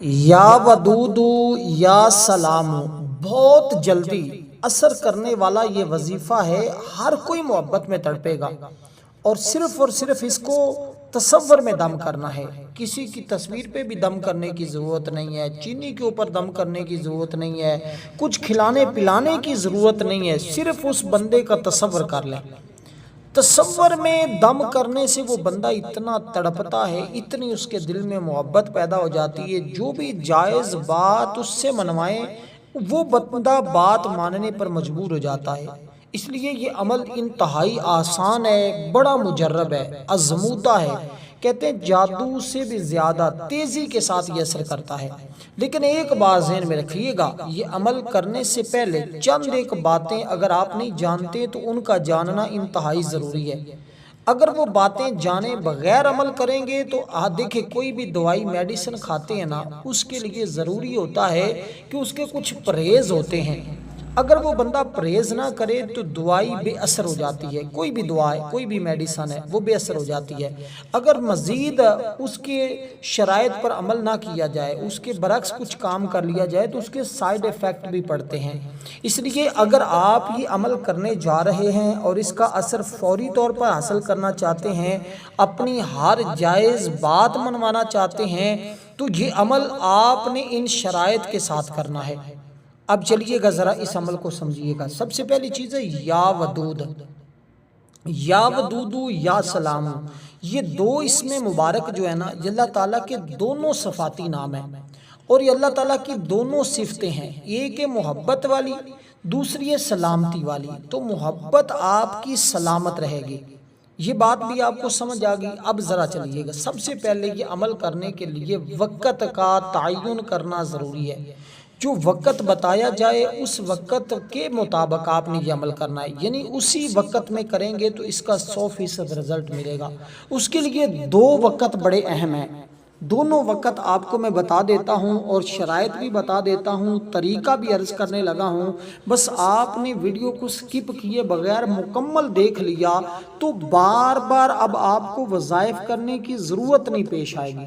یا ودودو یا سلام، بہت جلدی اثر کرنے والا یہ وظیفہ ہے۔ ہر کوئی محبت میں تڑپے گا اور صرف اس کو تصور میں دم کرنا ہے۔ کسی کی تصویر پہ بھی دم کرنے کی ضرورت نہیں ہے، چینی کے اوپر دم کرنے کی ضرورت نہیں ہے، کچھ کھلانے پلانے کی ضرورت نہیں ہے، صرف اس بندے کا تصور کر لیں۔ تصور میں دم کرنے سے وہ بندہ اتنا تڑپتا ہے، اتنی اس کے دل میں محبت پیدا ہو جاتی ہے، جو بھی جائز بات اس سے منوائیں وہ بندہ بات ماننے پر مجبور ہو جاتا ہے۔ اس لیے یہ عمل انتہائی آسان ہے، بڑا مجرب ہے، آزمودہ ہے۔ کہتے ہیں جادو سے بھی زیادہ تیزی کے ساتھ یہ اثر کرتا ہے۔ لیکن ایک بات ذہن میں رکھیے گا، یہ عمل کرنے سے پہلے چند ایک باتیں اگر آپ نہیں جانتے تو ان کا جاننا انتہائی ضروری ہے۔ اگر وہ باتیں جانے بغیر عمل کریں گے تو دیکھیں کوئی بھی دوائی میڈیسن کھاتے ہیں نا، اس کے لیے ضروری ہوتا ہے کہ اس کے کچھ پرہیز ہوتے ہیں۔ اگر وہ بندہ پرہیز نہ کرے تو دوائی بے اثر ہو جاتی ہے، کوئی بھی دوا ہے، کوئی بھی میڈیسن ہے وہ بے اثر ہو جاتی ہے۔ اگر مزید اس کے شرائط پر عمل نہ کیا جائے، اس کے برعکس کچھ کام کر لیا جائے تو اس کے سائیڈ ایفیکٹ بھی پڑتے ہیں۔ اس لیے اگر آپ یہ عمل کرنے جا رہے ہیں اور اس کا اثر فوری طور پر حاصل کرنا چاہتے ہیں، اپنی ہر جائز بات منوانا چاہتے ہیں، تو یہ عمل آپ نے ان شرائط کے ساتھ کرنا ہے۔ اب چلیے گا ذرا اس عمل کو سمجھیے گا۔ سب سے پہلی چیز ہے یا ودود، یا ودودو یا سلام، یہ دو اسم مبارک جو ہے نا، یہ اللہ تعالیٰ کے دونوں صفاتی نام ہیں اور یہ اللہ تعالیٰ کی دونوں صفتیں ہیں۔ ایک ہے محبت والی، دوسری ہے سلامتی والی۔ تو محبت آپ کی سلامت رہے گی، یہ بات بھی آپ کو سمجھ آ گئی۔ اب ذرا چلیے گا، سب سے پہلے یہ عمل کرنے کے لیے وقت کا تعین کرنا ضروری ہے۔ جو وقت بتایا جائے اس وقت کے مطابق آپ نے یہ عمل کرنا ہے، یعنی اسی وقت میں کریں گے تو اس کا 100% رزلٹ ملے گا۔ اس کے لیے دو وقت بڑے اہم ہیں، دونوں وقت آپ کو میں بتا دیتا ہوں اور شرائط بھی بتا دیتا ہوں، طریقہ بھی عرض کرنے لگا ہوں۔ بس آپ نے ویڈیو کو سکپ کیے بغیر مکمل دیکھ لیا تو بار بار اب آپ کو وظائف کرنے کی ضرورت نہیں پیش آئے گی،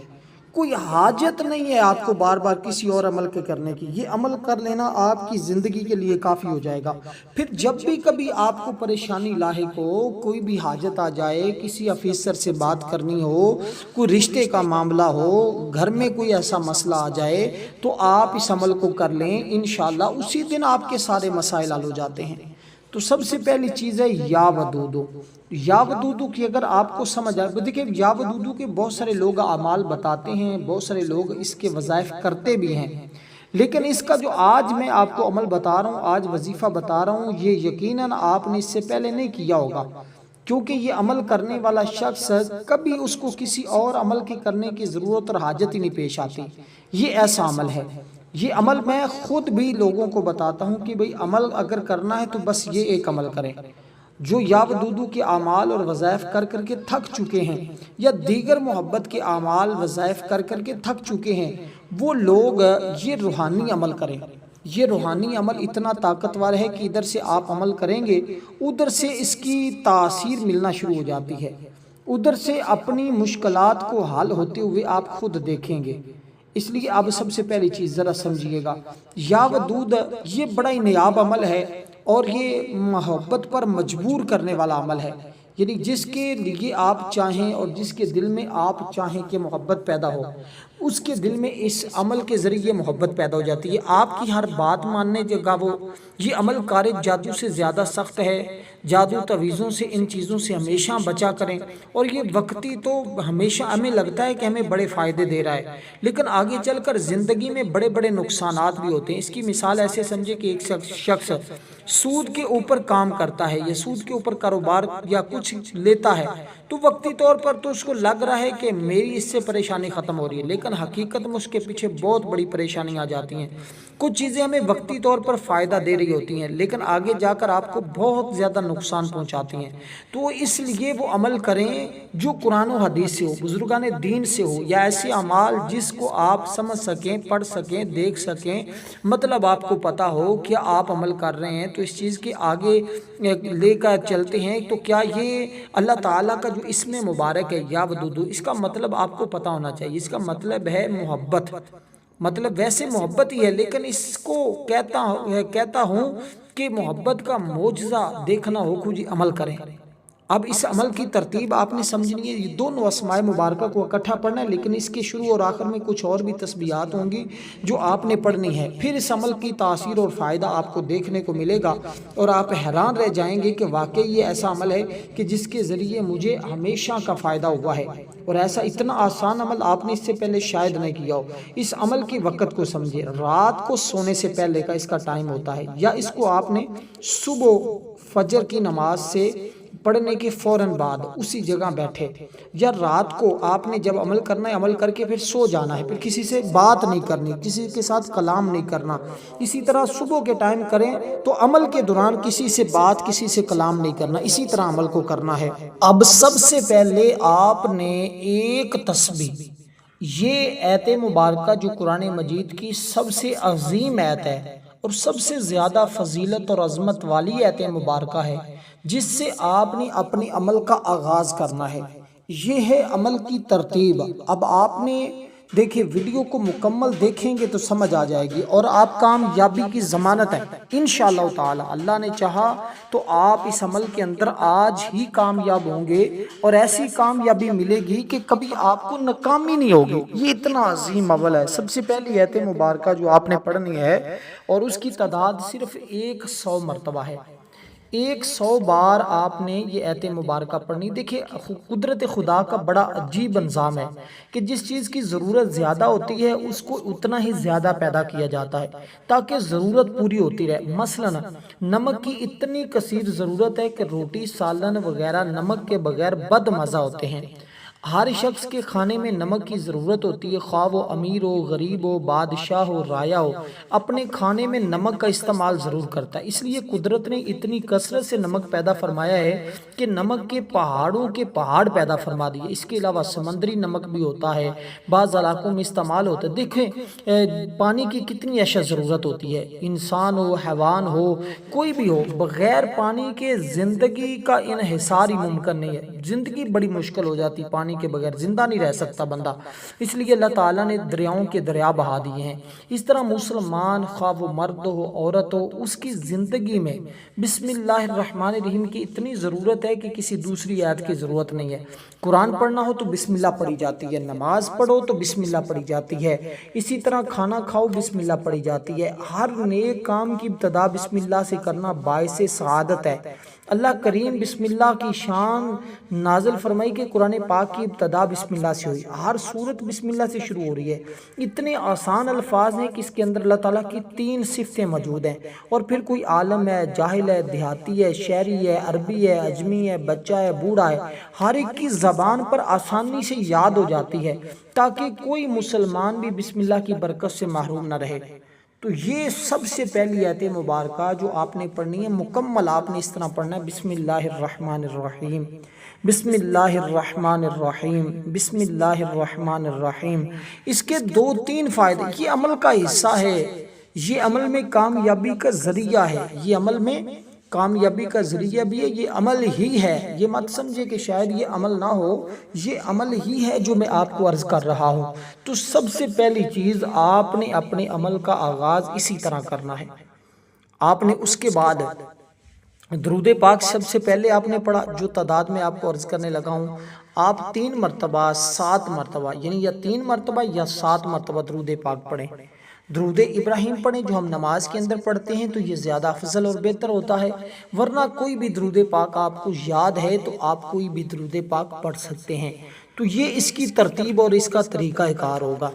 کوئی حاجت نہیں ہے آپ کو بار بار کسی اور عمل کے کرنے کی۔ یہ عمل کر لینا آپ کی زندگی کے لیے کافی ہو جائے گا۔ پھر جب بھی کبھی آپ کو پریشانی لاحق ہو، کوئی بھی حاجت آ جائے، کسی افیسر سے بات کرنی ہو، کوئی رشتے کا معاملہ ہو، گھر میں کوئی ایسا مسئلہ آ جائے تو آپ اس عمل کو کر لیں، انشاءاللہ اسی دن آپ کے سارے مسائل حل ہو جاتے ہیں۔ تو سب سے پہلی چیز ہے یا ودودو۔ یا ودودو کی اگر آپ کو سمجھ آئے، دیکھیں یا ودودو کے بہت سارے لوگ اعمال بتاتے ہیں، بہت سارے لوگ اس کے وظائف کرتے بھی ہیں، لیکن اس کا جو آج میں آپ کو عمل بتا رہا ہوں، آج وظیفہ بتا رہا ہوں، یہ یقیناً آپ نے اس سے پہلے نہیں کیا ہوگا، کیونکہ یہ عمل کرنے والا شخص کبھی اس کو کسی اور عمل کے کرنے کی ضرورت اور حاجت ہی نہیں پیش آتی۔ یہ ایسا عمل ہے، یہ عمل میں خود بھی لوگوں کو بتاتا ہوں کہ بھئی عمل اگر کرنا ہے تو بس یہ ایک عمل کریں۔ جو یا ودودو کے اعمال اور وظائف کر کر کے تھک چکے ہیں، یا دیگر محبت کے اعمال وظائف کر کر کے تھک چکے ہیں، وہ لوگ یہ روحانی عمل کریں۔ یہ روحانی عمل اتنا طاقتور ہے کہ ادھر سے آپ عمل کریں گے، ادھر سے اس کی تاثیر ملنا شروع ہو جاتی ہے، ادھر سے اپنی مشکلات کو حل ہوتے ہوئے آپ خود دیکھیں گے۔ اس لیے اب سب سے پہلی چیز ذرا سمجھیے گا، یا ودود یہ بڑا ہی نیاب عمل ہے اور یہ محبت پر مجبور کرنے والا عمل ہے، یعنی جس کے لیے آپ چاہیں اور جس کے دل میں آپ چاہیں کہ محبت پیدا ہو، اس کے دل میں اس عمل کے ذریعے محبت پیدا ہو جاتی ہے۔ آپ کی ہر بات ماننے جگہ وہ یہ عمل کار جادو سے زیادہ سخت ہے، جادو تویزوں سے ان چیزوں سے ہمیشہ بچا کریں، اور یہ وقتی تو ہمیشہ ہمیں لگتا ہے کہ ہمیں بڑے فائدے دے رہا ہے، لیکن آگے چل کر زندگی میں بڑے بڑے نقصانات بھی ہوتے ہیں۔ اس کی مثال ایسے سمجھے کہ ایک شخص سود کے اوپر کام کرتا ہے یا سود کے اوپر کاروبار یا کچھ لیتا ہے، تو وقتی طور پر تو اس کو لگ رہا ہے کہ میری اس سے پریشانی ختم ہو رہی ہے، لیکن حقیقت میں اس کے پیچھے بہت بڑی پریشانی آ جاتی ہیں۔ کچھ چیزیں ہمیں وقتی طور پر فائدہ دے رہی ہوتی ہیں لیکن آگے جا کر آپ کو بہت زیادہ نقصان پہنچاتی ہیں۔ تو اس لیے وہ عمل کریں جو قرآن و حدیث سے ہو، بزرگان دین سے ہو، یا ایسے اعمال جس کو آپ سمجھ سکیں، پڑھ سکیں، دیکھ سکیں، مطلب آپ کو پتا ہو کہ آپ عمل کر رہے ہیں تو اس چیز کے آگے لے کر چلتے ہیں۔ تو کیا یہ اللہ تعالیٰ کا جو اسم مبارک ہے یا ودودو، اس کا مطلب آپ کو پتا ہونا چاہیے، اس کا مطلب ہے محبت، مطلب ویسے محبت ہی ہے، لیکن اس کو کہتا ہوں کہ محبت کا معجزہ دیکھنا ہو کچھ عمل کریں۔ اب اس عمل کی ترتیب آپ نے سمجھنی ہے، یہ دونوں اسماء مبارکہ کو اکٹھا پڑھنا ہے، لیکن اس کے شروع اور آخر میں کچھ اور بھی تسبیحات ہوں گی جو آپ نے پڑھنی ہے۔ پھر اس عمل کی تاثیر اور فائدہ آپ کو دیکھنے کو ملے گا اور آپ حیران رہ جائیں گے کہ واقعی یہ ایسا عمل ہے کہ جس کے ذریعے مجھے ہمیشہ کا فائدہ ہوا ہے، اور ایسا اتنا آسان عمل آپ نے اس سے پہلے شاید نہیں کیا ہو۔ اس عمل کی وقت کو سمجھے، رات کو سونے سے پہلے کا اس کا ٹائم ہوتا ہے، یا اس کو آپ نے صبح فجر کی نماز سے پڑھنے کے فوراً بعد اسی جگہ بیٹھے، یا رات کو آپ نے جب عمل کرنا ہے عمل کر کے پھر سو جانا ہے، پھر کسی سے بات نہیں کرنی، کسی کے ساتھ کلام نہیں کرنا۔ اسی طرح صبح کے ٹائم کریں تو عمل کے دوران کسی سے بات، کسی سے کلام نہیں کرنا، اسی طرح عمل کو کرنا ہے۔ اب سب سے پہلے آپ نے ایک تسبیح، یہ ایت مبارکہ جو قرآن مجید کی سب سے عظیم ایت ہے اور سب سے زیادہ فضیلت اور عظمت والی ایت مبارکہ ہے، جس سے آپ نے اپنی عمل کا آغاز کرنا ہے۔ یہ ہے عمل کی ترتیب۔ اب آپ نے دیکھیں، ویڈیو کو مکمل دیکھیں گے تو سمجھ آ جائے گی، اور آپ کامیابی کی ضمانت ہے انشاءاللہ تعالی۔ اللہ نے چاہا تو آپ اس عمل کے اندر آج ہی کامیاب ہوں گے، اور ایسی کامیابی ملے گی کہ کبھی آپ کو ناکامی نہیں ہوگی۔ یہ اتنا عظیم عمل ہے۔ سب سے پہلی ایت مبارکہ جو آپ نے پڑھنی ہے، اور اس کی تعداد صرف 100 مرتبہ ہے، 100 بار آپ نے یہ ایت مبارکہ پڑھنی۔ دیکھیں، قدرت خدا کا بڑا عجیب انظام ہے کہ جس چیز کی ضرورت زیادہ ہوتی ہے اس کو اتنا ہی زیادہ پیدا کیا جاتا ہے تاکہ ضرورت پوری ہوتی رہے۔ مثلا نمک کی اتنی کثیر ضرورت ہے کہ روٹی، سالن وغیرہ نمک کے بغیر بد مزہ ہوتے ہیں۔ ہر شخص کے کھانے میں نمک کی ضرورت ہوتی ہے، خواہ وہ امیر ہو، غریب ہو، بادشاہ ہو، رایا ہو، اپنے کھانے میں نمک کا استعمال ضرور کرتا ہے۔ اس لیے قدرت نے اتنی کثرت سے نمک پیدا فرمایا ہے کہ نمک کے پہاڑوں کے پہاڑ پیدا فرما دیے۔ اس کے علاوہ سمندری نمک بھی ہوتا ہے، بعض علاقوں میں استعمال ہوتا ہے۔ دیکھیں پانی کی کتنی اشد ضرورت ہوتی ہے، انسان ہو، حیوان ہو، کوئی بھی ہو، بغیر پانی کے زندگی کا انحصار ہی ممکن نہیں ہے۔ زندگی بڑی مشکل ہو جاتی، پانی کے بغیر زندہ نہیں رہ سکتا بندہ۔ اس لیے اللہ تعالیٰ نے دریاؤں کے دریا بہا دیے ہیں۔ اس طرح مسلمان، خواہ وہ مرد ہو، عورت ہو، اس کی زندگی میں بسم اللہ الرحمن الرحیم کی اتنی ضرورت ہے کہ کسی دوسری آیت کی ضرورت نہیں ہے۔ قرآن پڑھنا ہو تو بسم اللہ پڑھی جاتی ہے، نماز پڑھو تو بسم اللہ پڑھی جاتی ہے، اسی طرح کھانا کھاؤ بسم اللہ پڑھی جاتی ہے۔ ہر نیک کام کی ابتدا بسم اللہ سے کرنا باعث سعادت ہے۔ اللہ کریم بسم اللہ کی شان نازل فرمائی کہ قرآن پاک کی ابتدا بسم اللہ سے ہوئی، ہر سورت بسم اللہ سے شروع ہو رہی ہے۔ اتنے آسان الفاظ ہیں کہ اس کے اندر اللہ تعالیٰ کی 3 صفتیں موجود ہیں، اور پھر کوئی عالم ہے، جاہل ہے، دیہاتی ہے، شہری ہے، عربی ہے، عجمی ہے، بچہ ہے، بوڑھا ہے، ہر ایک کی زبان پر آسانی سے یاد ہو جاتی ہے تاکہ کوئی مسلمان بھی بسم اللہ کی برکت سے محروم نہ رہے۔ تو یہ سب سے پہلی ایت مبارکہ جو آپ نے پڑھنی ہے، مکمل آپ نے اس طرح پڑھنا ہے، بسم اللہ الرحمن الرحیم، بسم اللہ الرحمن الرحیم، بسم اللہ الرحمن الرحیم۔ اس کے 2-3 فائدے، یہ عمل کا حصہ ہے، یہ عمل میں کامیابی کا ذریعہ ہے، یہ عمل میں کامیابی کا ذریعہ بھی ہے، یہ عمل ہی ہے۔ یہ مت سمجھے کہ شاید یہ عمل نہ ہو، یہ عمل ہی ہے جو میں آپ کو عرض کر رہا ہوں۔ تو سب سے پہلی چیز آپ نے اپنے عمل کا آغاز اسی طرح کرنا ہے۔ آپ نے اس کے بعد درود پاک سب سے پہلے آپ نے پڑھا، جو تعداد میں آپ کو عرض کرنے لگا ہوں۔ آپ 3 مرتبہ 7 مرتبہ، یعنی یا 3 مرتبہ یا 7 مرتبہ درود پاک پڑھیں۔ درود ابراہیم پڑھیں جو ہم نماز کے اندر پڑھتے ہیں، تو یہ زیادہ افضل اور بہتر ہوتا ہے، ورنہ کوئی بھی درود پاک آپ کو یاد ہے تو آپ کوئی بھی درود پاک پڑھ سکتے ہیں۔ تو یہ اس کی ترتیب اور اس کا طریقہ کار ہوگا۔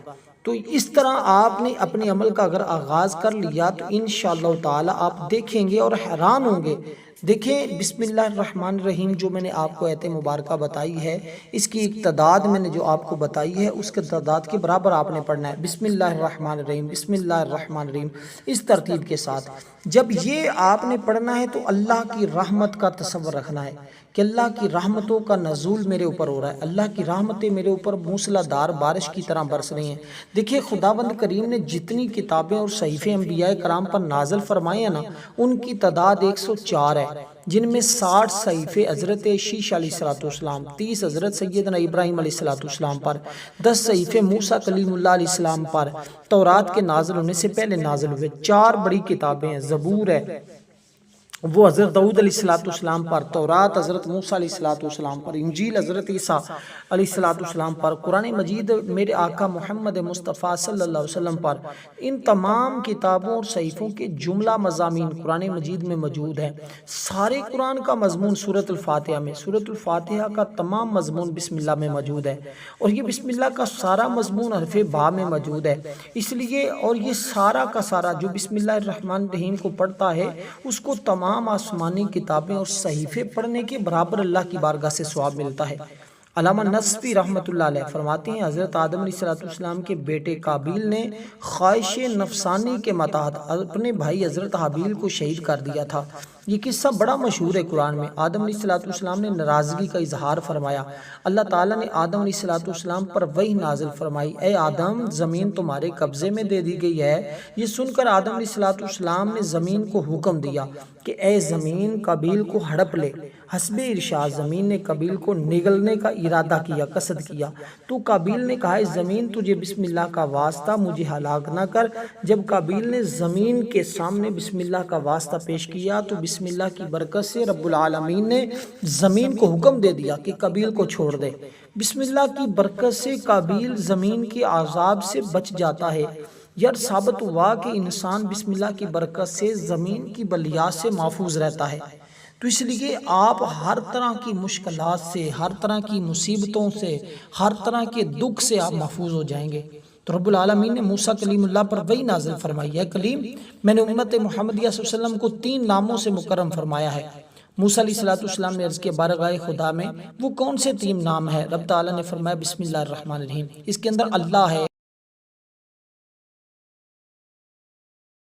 تو اس طرح آپ نے اپنے عمل کا اگر آغاز کر لیا تو انشاءاللہ تعالی آپ دیکھیں گے اور حیران ہوں گے۔ دیکھیں بسم اللہ الرحمن الرحیم جو میں نے آپ کو ایت مبارکہ بتائی ہے، اس کی ایک تعداد میں نے جو آپ کو بتائی ہے اس کے تعداد کے برابر آپ نے پڑھنا ہے، بسم اللہ الرحمن الرحیم، بسم اللہ الرحمن الرحیم، اس ترتیب کے ساتھ۔ جب یہ آپ نے پڑھنا ہے تو اللہ کی رحمت کا تصور رکھنا ہے کہ اللہ کی رحمتوں کا نزول میرے اوپر ہو رہا ہے، اللہ کی رحمتیں میرے اوپر موسلا دار بارش کی طرح برس رہی ہیں۔ دیکھیں خداوند کریم نے جتنی کتابیں اور صحیفے انبیاء کرام پر نازل فرمائے ہیں نا، ان کی تعداد 104 ہے، جن میں 60 صحیفے حضرت شیش علیہ السلام، 30 حضرت سیدنا ابراہیم علیہ السلام پر، 10 صحیفے موسیٰ کلیم اللہ علیہ السلام پر تورات کے نازل ہونے سے پہلے نازل ہوئے، 4 بڑی کتابیں ہیں، زبور ہے وہ حضرت داؤد علیہ السلام پر، تورات حضرت موسیٰ علیہ السلام پر، انجیل حضرت عیسیٰ علیہ السلام پر، قرآن مجید میرے آقا محمد مصطفیٰ صلی اللہ علیہ وسلم پر۔ ان تمام کتابوں اور صحیفوں کے جملہ مضامین قرآن مجید میں موجود ہیں۔ سارے قرآن کا مضمون سورۃ الفاتحہ میں، سورۃ الفاتحہ کا تمام مضمون بسم اللہ میں موجود ہے، اور یہ بسم اللہ کا سارا مضمون حرف با میں موجود ہے۔ اس لیے اور یہ سارا کا سارا جو بسم اللہ الرحمن الرحیم کو پڑھتا ہے اس کو تمام آسمانی کتابیں اور صحیفے پڑھنے کے برابر اللہ کی بارگاہ سے ثواب ملتا ہے۔ علامہ نصفی رحمۃ اللہ علیہ فرماتے ہیں حضرت آدم علیہ السلام کے بیٹے قابیل نے خواہش نفسانی کے متحد اپنے بھائی حضرت حابیل کو شہید کر دیا تھا۔ یہ قصہ بڑا مشہور ہے قرآن میں۔ آدم علیہ السلام نے ناراضگی کا اظہار فرمایا، اللہ تعالیٰ نے آدم علیہ السلام پر وحی نازل فرمائی، اے آدم زمین تمہارے قبضے میں دے دی گئی ہے۔ یہ سن کر آدم علیہ السلام نے زمین کو حکم دیا کہ اے زمین قابیل کو ہڑپ لے۔ حسب ارشاد زمین نے قابیل کو نگلنے کا ارادہ کیا، قصد کیا، تو قابیل نے کہا اے زمین تجھے بسم اللہ کا واسطہ مجھے ہلاک نہ کر۔ جب قابیل نے زمین کے سامنے بسم اللہ کا واسطہ پیش کیا تو بسم اللہ کی برکت سے رب العالمین نے زمین کو حکم دے دیا کہ قابیل کو چھوڑ دے۔ بسم اللہ کی برکت سے قابیل زمین کے عذاب سے بچ جاتا ہے۔ یار ثابت ہوا کہ انسان بسم اللہ کی برکت سے زمین کی بلیات سے محفوظ رہتا ہے۔ تو اس لیے آپ ہر طرح کی مشکلات سے، ہر طرح کی مصیبتوں سے، ہر طرح کے دکھ سے آپ محفوظ ہو جائیں گے۔ تو رب العالمین نے موسیٰ کلیم اللہ پر وحی نازل فرمائی ہے، کلیم میں نے امت محمدیہ صلی اللہ علیہ وسلم کو 3 ناموں سے مکرم فرمایا ہے۔ موسیٰ علیہ السلام نے عرض کیا بارگاہ خدا میں وہ کون سے 3 نام ہیں؟ رب تعالیٰ نے فرمایا بسم اللہ الرحمن الرحیم، اس کے اندر اللہ ہے،